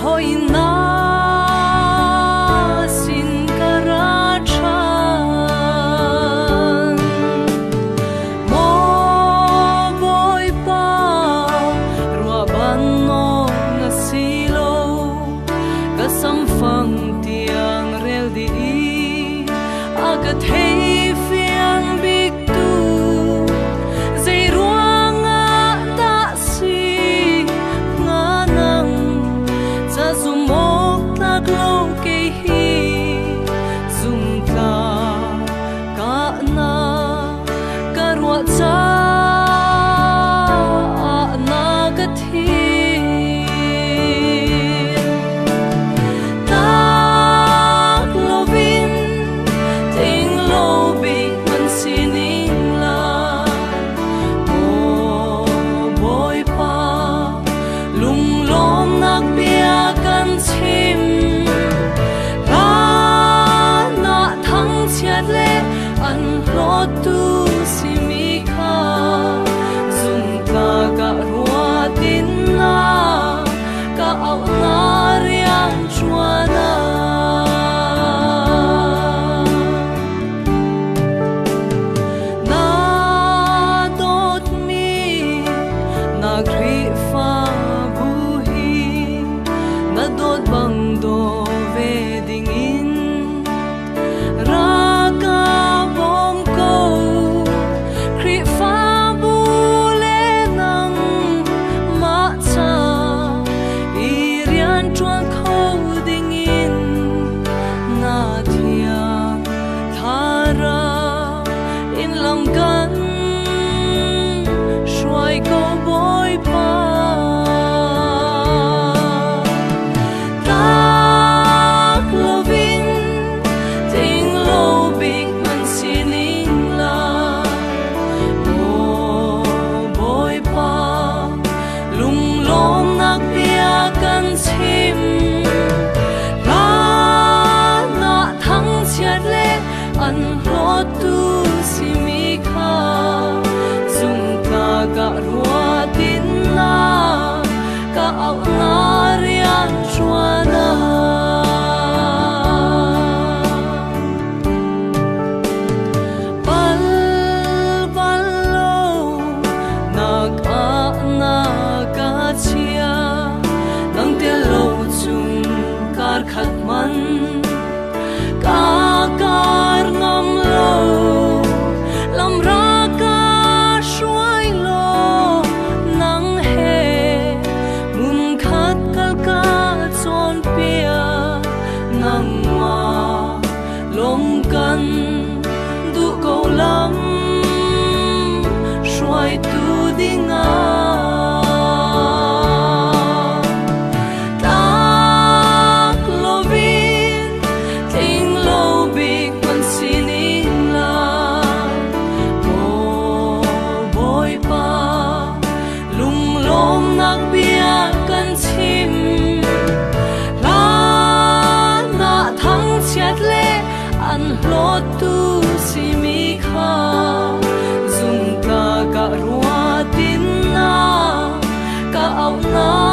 hoi na sin karachan mo boy pa rua ban no na silo kasam phang tiang rel di agat hei fiang big tu zai ruanga ta si nga nang sa zumok lag lo ke hi zum ta ka na karwa cha na gat hi tu si mi kha zum ka ga rua tin na ka au na riang chuana na dot mi na gri fa bu hi na dot bang do ve ding in an lo tu si mi kha zum ka ga rua tin na ka au na rian chuana bal bal lo na ka na ka chia nang te lo chung kar khat man ka kar ngam lo lam ra ka shuai lo nang he mun khat kal ka chon pia nang ma lom kan du ko lam shuai tu dinga an lo tu si mi kha zum ka ga rua tin na ka au na